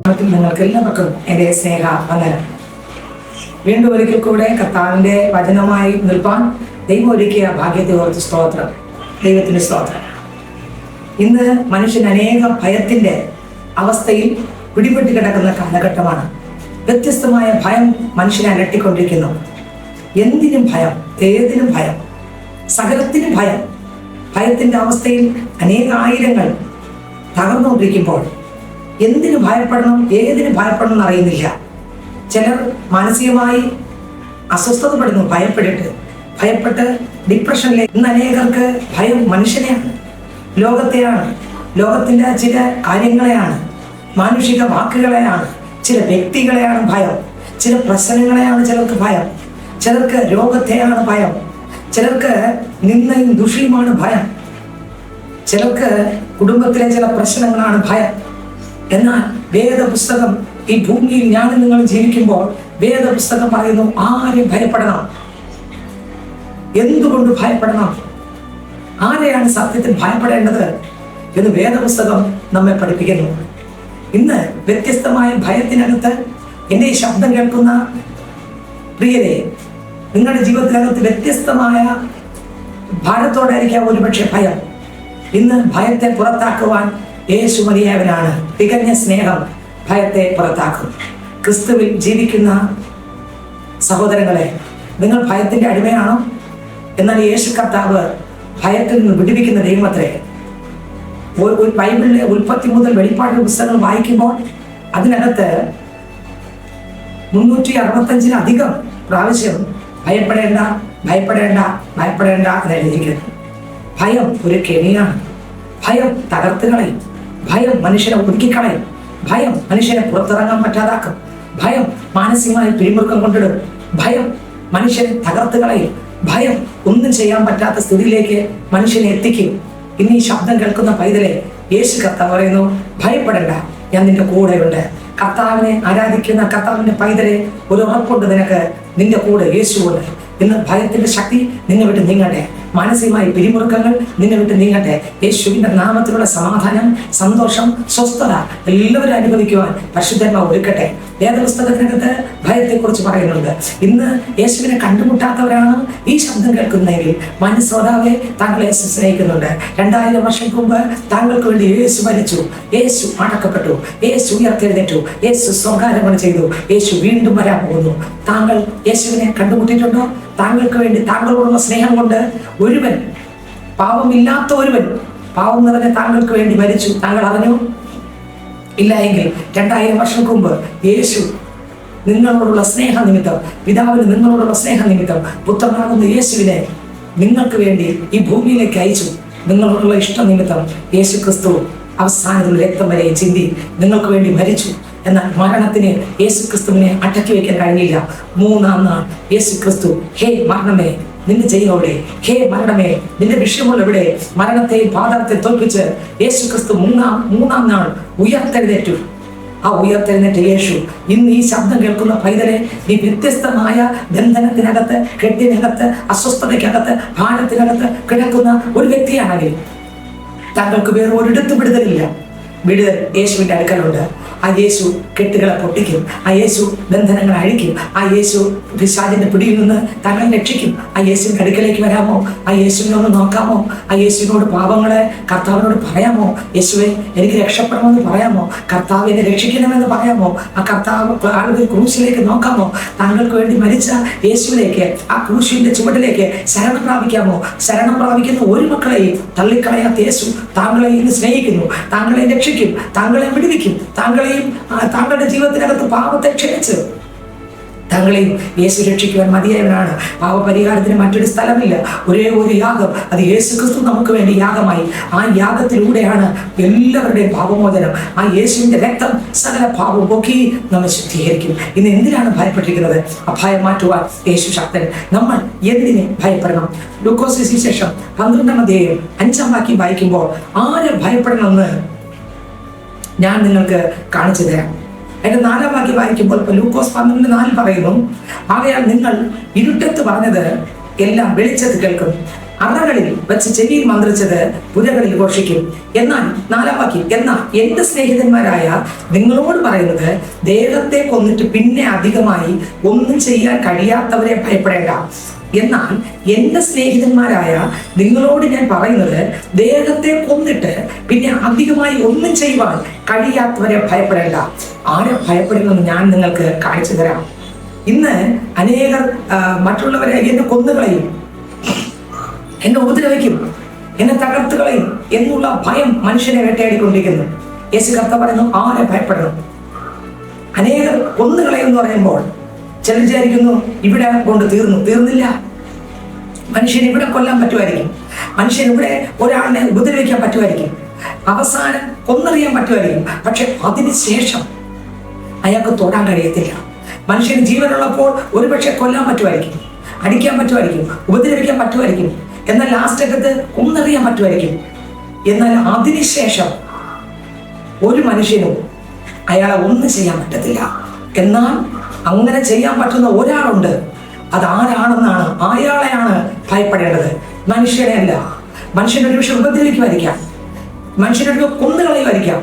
നിങ്ങൾക്ക് എല്ലാവർക്കും എൻ്റെ സ്നേഹ വന്ദനം. വീണ്ടും ഒരിക്കൽ കൂടെ കർത്താവിൻ്റെ വചനമായി നിൽപ്പാൻ ദൈവം ഒരുക്കിയ ഭാഗ്യത്തെ ഓർത്ത് സ്തോത്രം. ദൈവത്തിൻ്റെ സ്തോത്രം. ഇന്ന് മനുഷ്യൻ അനേകം ഭയത്തിൻ്റെ അവസ്ഥയിൽ പിടിപെട്ട് കിടക്കുന്ന കാലഘട്ടമാണ്. വ്യത്യസ്തമായ ഭയം മനുഷ്യനെ അലട്ടിക്കൊണ്ടിരിക്കുന്നു. എന്തിനും ഭയം, ഏതിനും ഭയം, സകലത്തിനും ഭയം. ഭയത്തിൻ്റെ അവസ്ഥയിൽ അനേകായിരങ്ങൾ തകർന്നുകൊണ്ടിരിക്കുമ്പോൾ എന്തിനു ഭയപ്പെടണം, ഏതിന് ഭയപ്പെടണം എന്നറിയുന്നില്ല. ചിലർ മാനസികമായി അസ്വസ്ഥതപ്പെടുന്നു, ഭയപ്പെട്ട് ഡിപ്രഷനിലേക്ക്. ഇന്ന് അനേകർക്ക് ഭയം മനുഷ്യനെയാണ്, ലോകത്തെയാണ്, ലോകത്തിൻ്റെ ചില കാര്യങ്ങളെയാണ്, മാനുഷിക വാക്കുകളെയാണ്, ചില വ്യക്തികളെയാണ് ഭയം, ചില പ്രശ്നങ്ങളെയാണ് ചിലർക്ക് ഭയം, ചിലർക്ക് രോഗത്തെയാണ് ഭയം, ചിലർക്ക് നിന്ദയും ദുഷിയുമാണ് ഭയം, ചിലർക്ക് കുടുംബത്തിലെ ചില പ്രശ്നങ്ങളാണ് ഭയം. എന്നാൽ വേദപുസ്തകം, ഈ ഭൂമിയിൽ ഞാനും നിങ്ങൾ ജീവിക്കുമ്പോൾ വേദപുസ്തകം പറയുന്നു, ആരെ ഭയപ്പെടണം, എന്തുകൊണ്ട് ഭയപ്പെടണം, ആരെയാണ് സത്യത്തിൽ ഭയപ്പെടേണ്ടത് എന്ന് വേദപുസ്തകം നമ്മെ പഠിപ്പിക്കുന്നു. ഇന്ന് വ്യത്യസ്തമായ ഭയത്തിനകത്ത് എൻ്റെ ഈ ശബ്ദം കേൾക്കുന്ന പ്രിയരെ, നിങ്ങളുടെ ജീവിതത്തിനകത്ത് വ്യത്യസ്തമായ ഭാരത്തോടായിരിക്കാം ഒരുപക്ഷെ ഭയം. ഇന്ന് ഭയത്തെ പുറത്താക്കുവാൻ യേശു മതിയായവനാണ്. തികഞ്ഞ സ്നേഹം ഭയത്തെ പുറത്താക്കും. ക്രിസ്തുവിൽ ജീവിക്കുന്ന സഹോദരങ്ങളെ, നിങ്ങൾ ഭയത്തിൻ്റെ അടിമയാണോ? എന്നാൽ യേശു കർത്താവ് ഭയത്തിൽ നിന്ന് വിടുവിക്കുന്ന ദൈവമത്രേ. ഒരു ബൈബിളിലെ ഉൽപ്പത്തി മുതൽ വെളിപ്പാട് പുസ്തകങ്ങൾ വായിക്കുമ്പോൾ അതിനകത്ത് 365 പ്രാവശ്യം ഭയപ്പെടേണ്ട ഭയപ്പെടേണ്ട ഭയപ്പെടേണ്ട എന്ന് എഴുതിയിരിക്കുന്നു. ഭയം ഒരു കെണിയാണ്. ഭയം തകർത്ത് കളയും. ഭയം മനുഷ്യനെ ഒതുക്കിക്കളയും. ഭയം മനുഷ്യനെ പുറത്തിറങ്ങാൻ പറ്റാതാക്കും. ഭയം മാനസികമായി പിരിമുറുക്കം കൊണ്ടിടും. ഭയം മനുഷ്യനെ തകർത്ത് കളയും. ഭയം ഒന്നും ചെയ്യാൻ പറ്റാത്ത സ്ഥിതിയിലേക്ക് മനുഷ്യനെ എത്തിക്കും. ഇന്ന് ഈ ശബ്ദം കേൾക്കുന്ന പൈതലെ, യേശു കർത്താവ് പറയുന്നു, ഭയപ്പെടേണ്ട, ഞാൻ നിന്റെ കൂടെയുണ്ട്. കർത്താവിനെ ആരാധിക്കുന്ന കർത്താവിന്റെ പൈതലെ, ഒരു ഉറപ്പുണ്ട് നിനക്ക്, നിന്റെ കൂടെ യേശുവുണ്ട്. ഇന്ന് ഭയത്തിന്റെ ശക്തി നിന്നെ വിട്ട് നീങ്ങട്ടെ. മാനസികമായ പിരിമുറുക്കങ്ങൾ നിന്നെ വിട്ട് നീങ്ങട്ടെ. യേശുവിന്റെ നാമത്തിലുള്ള സമാധാനം, സന്തോഷം, സ്വസ്ഥത എല്ലാവരും അനുഭവിക്കുവാൻ പരിശുദ്ധാത്മാവ് ഒരുക്കട്ടെ. വേദപുസ്തകത്തിനകത്ത് ഭയത്തെക്കുറിച്ച് പറയുന്നുണ്ട്. ഇന്ന് യേശുവിനെ കണ്ടുമുട്ടാത്തവരാണ് ഈ ശബ്ദം കേൾക്കുന്നതെങ്കിൽ, മനസ്സോതാവെ താങ്കൾ യേശു സ്നേഹിക്കുന്നുണ്ട്. 2000 വർഷം മുമ്പ് താങ്കൾക്ക് വേണ്ടി യേശു മരിച്ചു, യേശു അടക്കപ്പെട്ടു, യേശു ഉയർത്തെഴുന്നേറ്റു, യേശു സ്വകാര്യങ്ങൾ ചെയ്തു, യേശു വീണ്ടും വരാൻ പോകുന്നു. താങ്കൾ യേശുവിനെ കണ്ടുമുട്ടിയിട്ടുണ്ടോ? താങ്കൾക്ക് വേണ്ടി താങ്കളോടുള്ള സ്നേഹം കൊണ്ട് ഒരുവൻ, പാപമില്ലാത്ത ഒരുവൻ, പാവം നിറഞ്ഞ താങ്കൾക്ക് വേണ്ടി മരിച്ചു, താങ്കൾ അറിഞ്ഞു? ഇല്ല എങ്കിൽ 2000 വർഷം മുമ്പ് യേശു നിങ്ങളോടുള്ള സ്നേഹനിമിത്തം, പിതാവിന് നിങ്ങളോടുള്ള സ്നേഹനിമിത്തം പുത്രനാകുന്ന യേശുവിനെ നിങ്ങൾക്ക് വേണ്ടി ഈ ഭൂമിയിലേക്ക് അയച്ചു. നിങ്ങളോടുള്ള ഇഷ്ടനിമിത്തം യേശു ക്രിസ്തു അവസാനത്തിൽ രക്തം വരെ ചിന്തി നിങ്ങൾക്ക് വേണ്ടി മരിച്ചു. എന്നാൽ മരണത്തിന് യേശു ക്രിസ്തുവിനെ അടക്കി വയ്ക്കാൻ കഴിഞ്ഞില്ല. 3-ാം നാൾ യേശു ക്രിസ്തു, ഹേ മരണമേ നിന്റെ ജയം എവിടെ? ഹേ മരണമേ നിന്റെ വിഷയമുള്ള എവിടെ? മരണത്തെയും പാതാളത്തെ തോൽപ്പിച്ച് യേശു ക്രിസ്തു 3-ാം നാൾ ഉയർത്തെഴുന്നേറ്റു. ആ ഉയർത്തെഴുന്നേറ്റ യേശു ഇന്ന് ഈ ശബ്ദം കേൾക്കുന്ന പൈതലെ, ഈ വ്യത്യസ്തമായ ബന്ധനത്തിനകത്ത്, കെട്ടിനകത്ത്, അസ്വസ്ഥതയ്ക്കകത്ത്, ഭാരത്തിനകത്ത് കിടക്കുന്ന ഒരു വ്യക്തിയാണെങ്കിൽ താങ്കൾക്ക് വേറെ ഒരിടത്തും വിടുതലില്ല. വിടുതൽ യേശുവിൻ്റെ അടുക്കലുണ്ട്. ആ യേശു കെട്ടുകളെ പൊട്ടിക്കും. ആ യേശു ബന്ധനങ്ങൾ അഴിക്കും. ആ യേശു പിശാചിന്റെ പിടിയിൽ നിന്ന് താങ്കളെ രക്ഷിക്കും. ആ യേശുവിന്റെ അടുക്കലേക്ക് വരാമോ? ആ യേശുവിനെ ഒന്ന് നോക്കാമോ? ആ യേശുവിനോട് പാപങ്ങളെ കർത്താവിനോട് പറയാമോ? യേശുവെ എനിക്ക് രക്ഷപ്പെടണമെന്ന് പറയാമോ? കർത്താവ് എന്നെ രക്ഷിക്കണമെന്ന് പറയാമോ? ആ കർത്താവ് ആളുകൾ ക്രൂശിലേക്ക് നോക്കാമോ? താങ്കൾക്ക് വേണ്ടി മരിച്ച യേശുവിലേക്ക്, ആ ക്രൂശിന്റെ ചുവട്ടിലേക്ക് ശരണം പ്രാപിക്കാമോ? ശരണം പ്രാപിക്കുന്ന ഒരു മക്കളെയും തള്ളിക്കളയാത്ത യേശു താങ്കളെ ഇന്ന് സ്നേഹിക്കുന്നു. താങ്കളെ രക്ഷിക്കും, താങ്കളെ വിടുവിക്കും, താങ്കളുടെ ജീവിതത്തിനകത്ത് പാപത്തെ ക്ഷമിച്ച് താങ്കളെയും യേശു രക്ഷിക്കുവാൻ മതിയായവനാണ്. പാപപരിഹാരത്തിന് മറ്റൊരു സ്ഥലമില്ല. ഒരേ ഒരു യാഗം, അത് യേശു ക്രിസ്തു നമുക്ക് വേണ്ടി യാഗമായി. ആ യാഗത്തിലൂടെയാണ് എല്ലാവരുടെയും പാപമോചനം. ആ യേശുവിന്റെ രക്തം സകല പാപം പൊക്കി നമ്മെ ശുദ്ധീകരിക്കും. ഇന്ന് എന്തിനാണ് ഭയപ്പെട്ടിരിക്കുന്നത്? ആ ഭയം മാറ്റുവാൻ യേശു ശക്തൻ. നമ്മൾ എന്തിനെ ഭയപ്പെടണം? ലൂക്കോസ് സുവിശേഷം 12-ാം അധ്യായം 5-ാം വാക്യം വായിക്കുമ്പോൾ ആരെ ഭയപ്പെടണമെന്ന് ഞാൻ നിങ്ങൾക്ക് കാണിച്ചു തരാം. അതിന്റെ 4-ാം വാക്യം വായിക്കുമ്പോൾ ലൂക്കോസ് 12:4 പറയുന്നു, ആകയാൽ നിങ്ങൾ ഇരുട്ടത്ത് പറഞ്ഞത് എല്ലാം വെളിച്ചത്ത് കേൾക്കും. അറകളിൽ വെച്ച് ചെവിയിൽ മന്ത്രിച്ചത് പുരകളിൽ ഘോഷിക്കും. എന്നാൽ 4-ാം വാക്യം, എന്നാൽ എന്റെ സ്നേഹിതന്മാരായ നിങ്ങളോട് പറയുന്നത്, ദേഹത്തെ കൊന്നിട്ട് പിന്നെ അധികമായി ഒന്നും ചെയ്യാൻ കഴിയാത്തവരെ ഭയപ്പെടേണ്ട. എന്നാൽ എന്റെ സ്നേഹിതന്മാരായ നിങ്ങളോട് ഞാൻ പറയുന്നത്, ദേഹത്തെ കൊന്നിട്ട് പിന്നെ അധികമായി ഒന്നും ചെയ്യുവാൻ കഴിയാത്തവരെ ഭയപ്പെടേണ്ട. ആരെ ഭയപ്പെടുമെന്ന് ഞാൻ നിങ്ങൾക്ക് കാണിച്ചു തരാം. ഇന്ന് അനേകർ മറ്റുള്ളവരെ എന്നെ കൊന്നുകളയും, എന്നെ ഉപദ്രവിക്കും, എന്നെ തകർത്തുകളയും എന്നുള്ള ഭയം മനുഷ്യനെ വേട്ടയാടിക്കൊണ്ടിരിക്കുന്നു. യേശു കർത്താവ് പറയുന്നു, ആരെ ഭയപ്പെടണം? അനേകർ കൊന്നുകളയെന്ന് പറയുമ്പോൾ ചിലർ വിചാരിക്കുന്നു ഇവിടെ കൊണ്ട് തീർന്നില്ല. മനുഷ്യൻ ഇവിടെ കൊല്ലാൻ പറ്റുമായിരിക്കും, മനുഷ്യൻ ഇവിടെ ഒരാളിനെ ഉപദ്രവിക്കാൻ പറ്റുമായിരിക്കും, അവസാനം കൊന്നറിയാൻ പറ്റുമായിരിക്കും. പക്ഷെ അതിനുശേഷം അയാൾക്ക് തൊടാൻ കഴിയത്തില്ല. മനുഷ്യന് ജീവനുള്ളപ്പോൾ ഒരുപക്ഷെ കൊല്ലാൻ പറ്റുമായിരിക്കും, അടിക്കാൻ പറ്റുമായിരിക്കും, ഉപദ്രവിക്കാൻ പറ്റുമായിരിക്കും, എന്നാൽ ലാസ്റ്റ് അകത്ത് കൊന്നറിയാൻ പറ്റുമായിരിക്കും. എന്നാൽ അതിനുശേഷം ഒരു മനുഷ്യനും അയാളെ ഒന്നും ചെയ്യാൻ പറ്റത്തില്ല. എന്നാൽ അങ്ങനെ ചെയ്യാൻ പറ്റുന്ന ഒരാളുണ്ട്. അതാരാണെന്നാണ്, അയാളെയാണ് ഭയപ്പെടേണ്ടത്, മനുഷ്യനെ അല്ല. മനുഷ്യനൊരു പക്ഷെ ഉപദ്രവിക്കുമായിരിക്കാം, മനുഷ്യനൊരു കൊന്നുകളയുമായിരിക്കാം,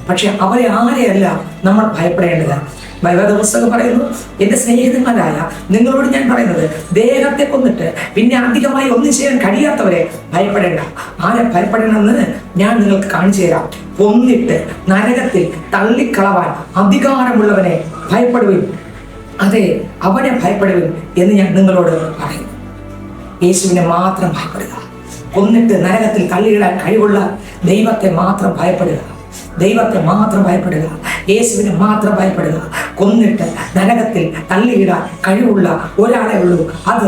പക്ഷെ അവരെ ആരെയല്ല നമ്മൾ ഭയപ്പെടേണ്ടത്. ബൈബിൾ പുസ്തകം പറയുന്നു, എന്റെ സ്നേഹിതന്മാരായ നിങ്ങളോട് ഞാൻ പറയുന്നത്, ദേഹത്തെ കൊന്നിട്ട് പിന്നെ അധികമായി ഒന്നും ചെയ്യാൻ കഴിയാത്തവരെ ഭയപ്പെടേണ്ട. ആരെ ഭയപ്പെടണമെന്ന് ഞാൻ നിങ്ങൾക്ക് കാണിച്ചു തരാം. കൊന്നിട്ട് നരകത്തിൽ തള്ളിക്കളവാൻ അധികാരമുള്ളവനെ ഭയപ്പെടുവിൻ. അതെ, അവനെ ഭയപ്പെടുവിൻ എന്ന് ഞാൻ നിങ്ങളോട് പറയുന്നു. യേശുവിനെ മാത്രം ഭയപ്പെടുക. കൊന്നിട്ട് നരകത്തിൽ തള്ളിയിടാൻ കഴിവുള്ള ദൈവത്തെ മാത്രം ഭയപ്പെടുക. ദൈവത്തെ മാത്രം ഭയപ്പെടുക, യേശുവിനെ മാത്രം ഭയപ്പെടുക. കൊന്നിട്ട് നരകത്തിൽ തള്ളിയിടാൻ കഴിവുള്ള ഒരാളെ ഉള്ളൂ, അത്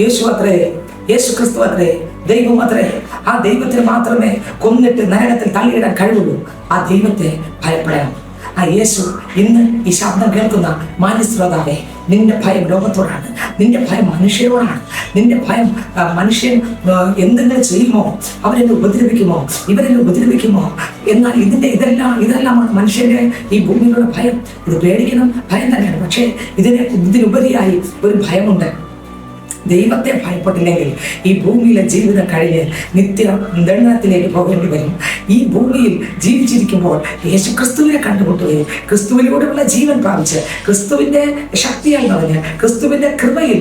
യേശു അത്രേ, യേശു ക്രിസ്തു അത്രേ, ദൈവം അത്രേ. ആ ദൈവത്തിന് മാത്രമേ കൊന്നിട്ട് നരകത്തിൽ തള്ളിയിടാൻ കഴിവുള്ളൂ. ആ ദൈവത്തെ ഭയപ്പെടണം. ആ യേശു ഇന്ന് ഈ ശബ്ദം കേൾക്കുന്ന മാന്യശ്രോതാവേ, നിന്റെ ഭയം ലോകത്തോടാണ്, നിന്റെ ഭയം മനുഷ്യരോടാണ്. നിന്റെ ഭയം മനുഷ്യൻ എന്തെങ്കിലും ചെയ്യുമോ, അവരെന്നെ ഉപദ്രവിക്കുമോ, ഇവരെന്നെ ഉപദ്രവിക്കുമോ. എന്നാൽ ഇതെല്ലാമാണ് മനുഷ്യന്റെ ഈ ഭൂമിയിലുള്ള ഭയം. ഇത് പേടിക്കണം, ഭയം തന്നെയാണ്. പക്ഷേ ഇതിനുപരിയായി ഒരു ഭയമുണ്ട്. ദൈവത്തെ ഭയപ്പെട്ടില്ലെങ്കിൽ ഈ ഭൂമിയിലെ ജീവിതം കഴിഞ്ഞ് നിത്യ ദണ്ഡനത്തിലേക്ക് പോകേണ്ടി വരും. ഈ ഭൂമിയിൽ ജീവിച്ചിരിക്കുമ്പോൾ യേശു ക്രിസ്തുവിനെ കണ്ടുമുട്ടുകയും ക്രിസ്തുവിലൂടെയുള്ള ജീവൻ പ്രാപിച്ച് ക്രിസ്തുവിന്റെ ശക്തിയാൽ നിറഞ്ഞ് ക്രിസ്തുവിന്റെ കൃപയിൽ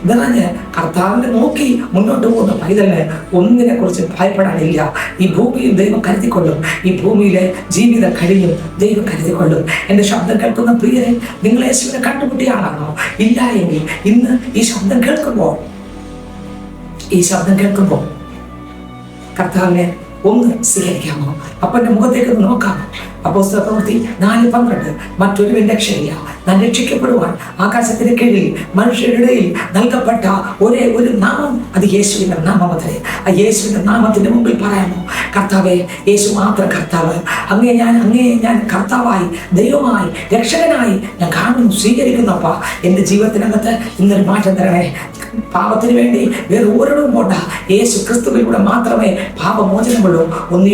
നിറഞ്ഞ് കർത്താവിനെ നോക്കി മുന്നോട്ട് പോകുന്ന പൈതലിന് ഒന്നിനെ കുറിച്ച് ഭയപ്പെടാനില്ല. ഈ ഭൂമിയിൽ ദൈവം കരുതിക്കൊള്ളും. ഈ ഭൂമിയിലെ ജീവിതം കഴിഞ്ഞും ദൈവം കരുതിക്കൊള്ളും. എൻ്റെ ശബ്ദം കേൾക്കുന്ന പ്രിയരെ, നിങ്ങൾ യേശുവിനെ കണ്ടുമുട്ടിയ ആളാണോ? ഇല്ല എങ്കിൽ ഇന്ന് ഈ ശബ്ദം കേൾക്കുമ്പോൾ കർത്താവിനെ ഒന്ന് സ്വീകരിക്കാമോ? അപ്പൻ്റെ മുഖത്തേക്ക് നോക്കാമോ? അപ്പോസ്തല പ്രവൃത്തി 4:12 മറ്റൊരു രക്ഷയില്ല, ഞാൻ രക്ഷിക്കപ്പെടുവാൻ ആകാശത്തിന് കീഴിൽ മനുഷ്യരുടെ നൽകപ്പെട്ട ഒരേ ഒരു നാമം, അത് യേശുവിൻ്റെ നാമമത്രേ. ആ യേശുവിൻ്റെ നാമത്തിൻ്റെ മുമ്പിൽ പറയാമോ, കർത്താവേ, യേശു മാത്രം കർത്താവ്, അങ്ങേ ഞാൻ കർത്താവായി, ദൈവമായി, രക്ഷകനായി ഞാൻ കാണുന്നു, സ്വീകരിക്കുന്നപ്പ. എൻ്റെ ജീവിതത്തിനകത്ത് ഇന്നൊരു മാറ്റം തരണേ. പാപത്തിന് വേണ്ടി വേറെ ഒരിടവും പോണ്ട, യേശു ക്രിസ്തുവിലൂടെ മാത്രമേ പാപമോചനമുള്ളൂ. 1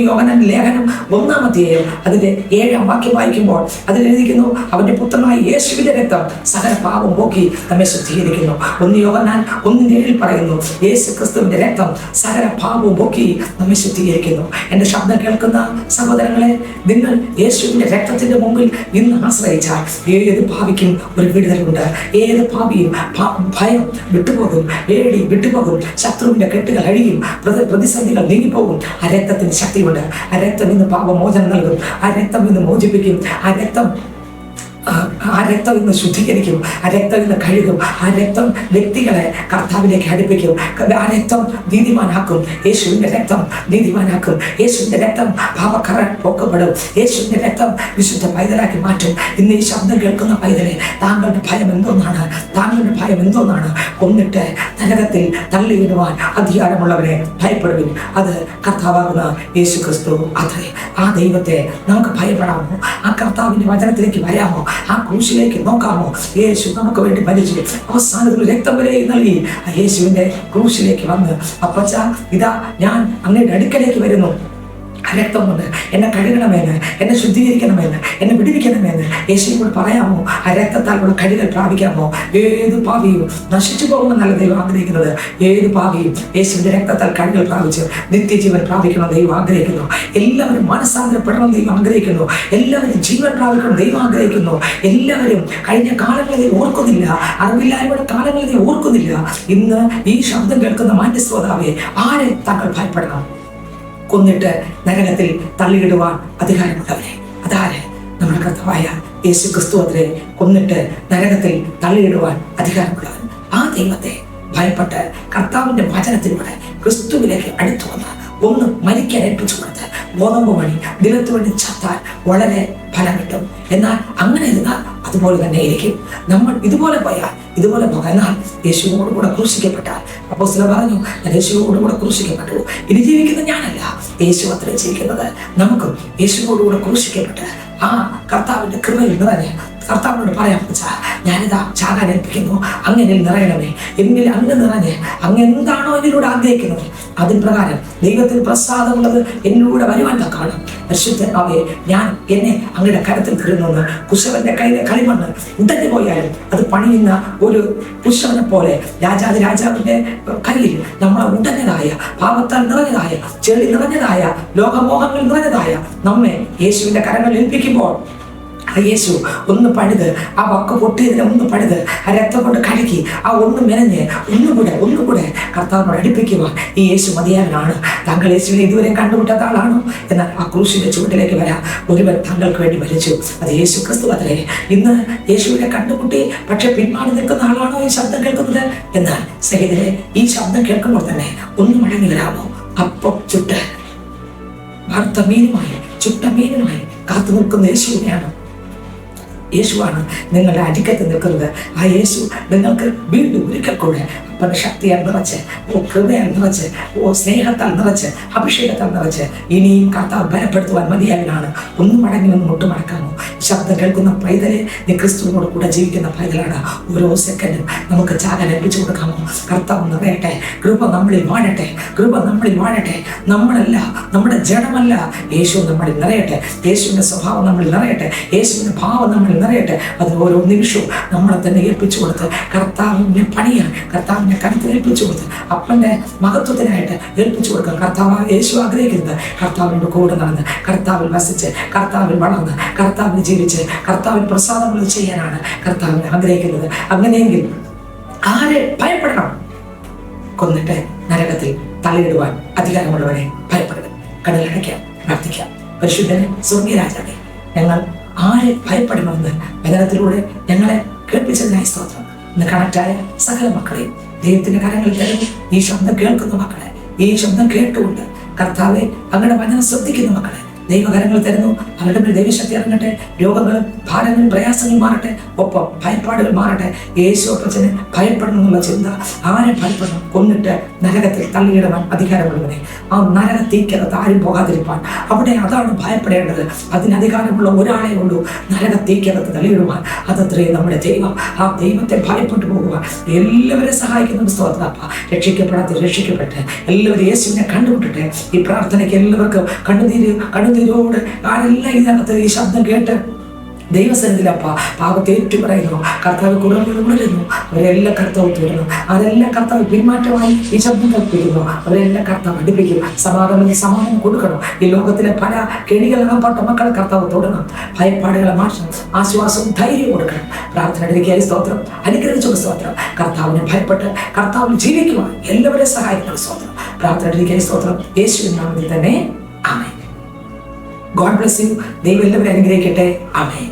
യോഹന്നാൻ ലേഖനം 1-ാം അധ്യായം അതിന്റെ 7-ാം വാക്യം വായിക്കുമ്പോൾ അതിലെഴുതിയിരിക്കുന്നു, അവന്റെ പുത്രനായ യേശുവിന്റെ രക്തം സകല പാപം പോക്കി നമ്മെ ശുദ്ധീകരിക്കുന്നു. 1 യോഹന്നാൻ 1:7 പറയുന്നു, യേശു ക്രിസ്തുവിന്റെ രക്തം സകല പാപവും പോക്കി നമ്മെ ശുദ്ധീകരിക്കുന്നു. എൻ്റെ ശബ്ദം കേൾക്കുന്ന സഹോദരങ്ങളെ, നിങ്ങൾ യേശുവിന്റെ രക്തത്തിന്റെ മുമ്പിൽ ഇന്ന് ആശ്രയിച്ചാൽ ഏത് പാപിക്കും ഒരു വിടുതലുണ്ട്. ഏത് പാപിയും ഭയം വിട്ടുപോകും, പേടി വിട്ടുപോകും, ശത്രുവിന്റെ കെട്ടുകൾ അഴിയും, പ്രതിസന്ധികൾ നീങ്ങിപ്പോകും. ആ രക്തത്തിന് ശക്തിയുണ്ട്. ആ രക്തം ഇന്ന് പാപമോചനം നൽകും. ആ രക്തം ഇന്ന് മോചിപ്പിക്കും. ആ രക്തം ഇന്ന് ശുദ്ധീകരിക്കും. ആ രക്തം ഇന്ന് കഴുകും. ആ രക്തം വ്യക്തികളെ കർത്താവിലേക്ക് അടുപ്പിക്കും. ആ രക്തം നീതിമാനാക്കും. യേശുവിൻ്റെ രക്തം നീതിമാനാക്കും. യേശുവിൻ്റെ രക്തം പാപക്കറ പോക്കപ്പെടും. യേശുവിൻ്റെ രക്തം വിശുദ്ധ പൈതലാക്കി മാറ്റും. ഇന്ന് ഈ ശബ്ദം കേൾക്കുന്ന പൈതലെ, താങ്കളുടെ ഭയം എന്തോന്നാണ്? കൊന്നിട്ട് നരകത്തിൽ തള്ളിയിടുവാൻ അധികാരമുള്ളവരെ ഭയപ്പെടുവിൻ. അത് കർത്താവാകുന്ന യേശു ക്രിസ്തു അത്രേ. ആ ദൈവത്തെ നമുക്ക് ഭയപ്പെടാമോ? ആ കർത്താവിൻ്റെ വചനത്തിലേക്ക് വരാമോ? ആ ക്രൂശിലേക്ക് നോക്കാമോ? യേശു നമുക്ക് വേണ്ടി മരിച്ചു, അവസാനത്തിൽ രക്തം വരെ നൽകി. ആ യേശുവിന്റെ ക്രൂശിലേക്ക് വന്ന്, അപ്പച്ച, ഇതാ ഞാൻ അങ്ങയുടെ അടുക്കലേക്ക് വരുന്നു, രക്തം കൊണ്ട് എന്നെ കഴുകണമെന്ന്, എന്നെ ശുദ്ധീകരിക്കണമെന്ന്, എന്നെ വിടുവിക്കണമെന്ന് യേശുവിനോട് പറയാമോ? ആ രക്തത്താലുള്ള കഴുകൽ പ്രാപിക്കാമോ? ഏത് പാപിയും നശിച്ചു പോകുമെന്നല്ല ദൈവം ആഗ്രഹിക്കുന്നത്. ഏത് പാപിയും യേശുവിന്റെ രക്തത്താൽ കഴുകൽ പ്രാപിച്ച് നിത്യജീവൻ പ്രാപിക്കണം ദൈവം ആഗ്രഹിക്കുന്നു. എല്ലാവരും മനസ്സാന്തരപ്പെടണം ദൈവം ആഗ്രഹിക്കുന്നു. എല്ലാവരും ജീവൻ പ്രാപിക്കണം ദൈവം ആഗ്രഹിക്കുന്നു. എല്ലാവരും കഴിഞ്ഞ കാലങ്ങളെ ഓർക്കുന്നില്ല, അറിവില്ലായ്മയുടെ കാലങ്ങളെ ഓർക്കുന്നില്ല. ഇന്ന് ഈ ശബ്ദം കേൾക്കുന്ന മാന്യശ്രോതാവെ, ആരെ താങ്കൾ ഭയപ്പെടണം? കൊന്നിട്ട് നരകത്തിൽ തള്ളിയിടുവാൻ അധികാരമുള്ളവരെ. അതാരെ? നമ്മുടെ കർത്താവായ യേശു ക്രിസ്തു അതിനെ കൊന്നിട്ട് നരകത്തിൽ തള്ളിയിടുവാൻ അധികാരമുള്ളവൻ. ആ ദൈവത്തെ ഭയപ്പെട്ട് കർത്താവിന്റെ വചനത്തിലൂടെ ക്രിസ്തുവിലേക്ക് അടുത്തു വന്ന് ഒന്ന് മരിക്കാൻ ഏൽപ്പിച്ചു കൊടുത്ത് ഗോതമ്പ് മണി ദിനത്തു വേണ്ടി ചത്താൽ വളരെ ഫലം കിട്ടും. എന്നാൽ അങ്ങനെ ഇരുന്നാൽ അതുപോലെ തന്നെ ഇരിക്കും. നമ്മൾ ഇതുപോലെ പോയാൽ ഇതുപോലെ പോകാൻ യേശുവോട് കൂടെ ക്രൂശിക്കപ്പെട്ടാൽ, അപ്പോസ്തലൻ പറഞ്ഞു, ഞാൻ യേശുവോട് കൂടെ ക്രൂശിക്കപ്പെട്ടു, ഇനി ജീവിക്കുന്നത് ഞാനല്ല, യേശു അത്രേ ജീവിക്കുന്നത്. നമുക്കും യേശുവോട് കൂടെ ക്രൂശിക്കപ്പെട്ട് ആ കർത്താവിന്റെ കൃപയിൽ നിറഞ്ഞ് കർത്താവിനോട് പറയാൻ വെച്ചാൽ, ഞാനിതാ ചാകാൻ ഏൽപ്പിക്കുന്നു, അങ്ങനെ നിറയണമേ, എന്നിൽ അങ്ങ് നിറഞ്ഞ് അങ്ങ് എന്താണോ എന്നിലൂടെ ആഗ്രഹിക്കുന്നത് അതിന് പ്രകാരം ദൈവത്തിന് പ്രസാദമുള്ളത് എന്നിലൂടെ വരുവാൻ തക്കാണ്. പരിശുദ്ധാത്മാവേ, ഞാൻ എന്നെ അങ്ങയുടെ കരത്തിൽ തരുന്നു. കുശവന്റെ കയ്യിലെ കളിമണ്ണ് ഉടഞ്ഞു പോയാലും അത് പണിയുന്ന ഒരു കുശവനെ പോലെ രാജാവിന്റെ കയ്യിൽ നമ്മളെ ഉടഞ്ഞതായ, പാപത്താൽ നിറഞ്ഞതായ, ചെളി നിറഞ്ഞതായ, ലോകമോഹങ്ങൾ നിറഞ്ഞതായ നമ്മെ യേശുവിന്റെ കരങ്ങൾ ഏൽപ്പിക്കുമ്പോൾ ആ യേശു ഒന്ന് പഴുത്, ആ വക്ക് പൊട്ടിയതിനെ ഒന്ന് പഴുത്, ആ രക്തം കൊണ്ട് കഴുകി, ആ ഒന്ന് മെനഞ്ഞ് ഒന്നുകൂടെ കർത്താവിനോട് അടുപ്പിക്കുവാൻ ഈ യേശു മതിയാവനാണ്. താങ്കൾ യേശുവിനെ ഇതുവരെ കണ്ടുമുട്ടാത്ത ആളാണോ? എന്നാൽ ആ ക്രൂശിന്റെ ചുവട്ടിലേക്ക് വരാം. ഒരുവൻ താങ്കൾക്ക് വേണ്ടി മരിച്ചു, അത് യേശു ക്രിസ്തു അത്രേ. ഇന്ന് യേശുവിനെ കണ്ടുമുട്ടി പക്ഷെ പിന്മാറി നിൽക്കുന്ന ആളാണോ ഈ ശബ്ദം കേൾക്കുന്നത്? എന്നാൽ സഹോദരരെ, ഈ ശബ്ദം കേൾക്കുമ്പോൾ തന്നെ ഒന്ന് മടങ്ങി വരാമോ? അപ്പം ചുട്ട് വറുത്ത മീനുമായി, ചുട്ട മീനുമായി കാത്തു നിൽക്കുന്ന യേശുവിനെയാണ്. യേശുവാണ് നിങ്ങളുടെ അരികത്ത് നിൽക്കുന്നത്. ആ യേശു നിങ്ങൾക്ക് വീണ്ടും ഒരിക്കൽ കൂടെ അപ്പൻ്റെ ശക്തിയാൽ നിറച്ച്, കൃപയാൽ നിറച്ച്, സ്നേഹത്താൽ നിറച്ച്, അഭിഷേകത്താൽ നിറച്ച് ഇനിയും കർത്താവ് ബലപ്പെടുത്തുവാൻ മതിയായവനാണ്. ഒന്ന് മടങ്ങി ഒന്ന് മുട്ടുമടക്കാമോ? ശബ്ദം കേൾക്കുന്ന പൈതലെ, നീ ക്രിസ്തുവിനോട് കൂടെ ജീവിക്കുന്ന പൈതലാണ്. ഓരോ സെക്കൻഡും നമുക്ക് ചാകാൻ ഏൽപ്പിച്ചു കൊടുക്കാമോ? കർത്താവ് നിറയട്ടെ, കൃപ നമ്മളിൽ വാഴട്ടെ, കൃപ നമ്മളിൽ വാഴട്ടെ. നമ്മളല്ല, നമ്മുടെ ജഡമല്ല, യേശു നമ്മളിൽ നിറയട്ടെ, യേശുവിൻ്റെ സ്വഭാവം നമ്മളിൽ നിറയട്ടെ, യേശുവിൻ്റെ ഭാവം നമ്മളിൽ നിറയട്ടെ. അതിന് ഓരോ നിമിഷവും നമ്മളെ തന്നെ ഏൽപ്പിച്ചു കൊടുത്ത് കർത്താവിൻ്റെ പണിയാൻ, കർത്താവിൻ്റെ കരുത്തിൽ ഏൽപ്പിച്ചു കൊടുത്ത് അപ്പൻ്റെ മഹത്വത്തിനായിട്ട് ഏൽപ്പിച്ചു കൊടുക്കുക. കർത്താവ് യേശു ആഗ്രഹിക്കുന്നത് കർത്താവിനോട് കൂടെ നടന്ന്, കർത്താവിൽ വസിച്ച്, കർത്താവിൽ വളർന്ന്, കർത്താവിൽ ജീവിച്ച്, കർത്താവിന് പ്രസാദങ്ങൾ ചെയ്യാനാണ് കർത്താവിനെ ആഗ്രഹിക്കുന്നത്. അങ്ങനെയെങ്കിൽ ആരെ ഭയപ്പെടണം? കൊന്നിട്ട് നരകത്തിൽ തള്ളിയിടുവാൻ അധികാരമുള്ളവരെ ഭയപ്പെടണം. കടലടയ്ക്കാം, പ്രാർത്ഥിക്കാം. പരിശുദ്ധനെ, സ്വർഗീയ രാജാവേ, ഞങ്ങൾ ആരെ ഭയപ്പെടണമെന്ന് വചനത്തിലൂടെ ഞങ്ങളെ കേൾപ്പിച്ചതിനായി സ്തോത്രം. ഇന്ന് കണക്റ്റായ സകല മക്കളെയും ദൈവത്തിന്റെ കരങ്ങളിൽ തരുന്നു. ഈ ശബ്ദം കേൾക്കുന്ന മക്കളെ, ഈ ശബ്ദം കേട്ടുകൊണ്ട് കർത്താവെ അങ്ങയുടെ വചനം ശ്രദ്ധിക്കുന്ന മക്കളെ ദൈവകരങ്ങൾ തരുന്നു. അവരുടെ മേൽ ദൈവശക്തി ഇറങ്ങട്ടെ. രോഗങ്ങളും ഭാരങ്ങളും പ്രയാസങ്ങളും മാറട്ടെ, ഒപ്പം ഭയപ്പാടുകൾ മാറട്ടെ. യേശു അപ്പച്ചനെ ഭയപ്പെടണം എന്നുള്ള ചിന്ത. ആരെ ഭയപ്പെടണം? കൊന്നിട്ട് നരകത്തിൽ തള്ളിയിടുവാൻ അധികാരമുള്ളവനെ. ആ നരക തീക്കകത്ത് ആരും പോകാതിരിപ്പാൻ, അവിടെ അതാണ് ഭയപ്പെടേണ്ടത്. അതിന് അധികാരമുള്ള ഒരാളെ ഉള്ളൂ, നരക തീക്കകത്ത് തള്ളിയിടുവാൻ. അതത്രയും നമ്മുടെ ദൈവം. ആ ദൈവത്തെ ഭയപ്പെട്ടു പോകുവാൻ എല്ലാവരെയും സഹായിക്കുന്ന സ്തോത്രപ്പ. രക്ഷിക്കപ്പെടാത്ത രക്ഷിക്കപ്പെട്ട് എല്ലാവരും യേശുവിനെ കണ്ടുമുട്ടട്ടെ. ഈ പ്രാർത്ഥനയ്ക്ക് എല്ലാവർക്കും കണ്ണുനീരോട് ആരെല്ലാം ഇതിനകത്ത് ഈ ശബ്ദം കേട്ട് ദൈവസന്നിധിയിലപ്പ പാപത്തെ ഏറ്റുപറയുന്നു. കർത്താവ് ഉണരുന്നു. അവരെല്ലാം കർത്താവ് തുടരണം. അവരെല്ലാം കർത്താവ് പിന്മാറ്റമായി ഈ ശബ്ദം കൽപ്പിക്കുന്നു. അവരെല്ലാം കർത്താവ് അടുപ്പിക്കും. സമാധാനം കൊടുക്കണം. ഈ ലോകത്തിലെ പല കെണികളകപ്പെട്ട മക്കളെ കർത്താവ് തുടരണം. ഭയപ്പാടുകളെ മാറ്റണം. ആശ്വാസവും ധൈര്യം കൊടുക്കണം. പ്രാർത്ഥനയ്ക്ക് സ്തോത്രം. അനുഗ്രഹിച്ചുള്ള സ്തോത്രം. കർത്താവിനെ ഭയപ്പെട്ട് കർത്താവിൽ ജീവിക്കുവാൻ എല്ലാവരെയും സഹായിക്കുന്ന സ്തോത്രം. പ്രാർത്ഥനയ്ക്ക് സ്തോത്രം. യേശുവിൻ നാമത്തിൽ തന്നെ ആമേൻ. God bless you. ദൈവം എല്ലാവരെയും അനുഗ്രഹിക്കട്ടെ. ആമേൻ.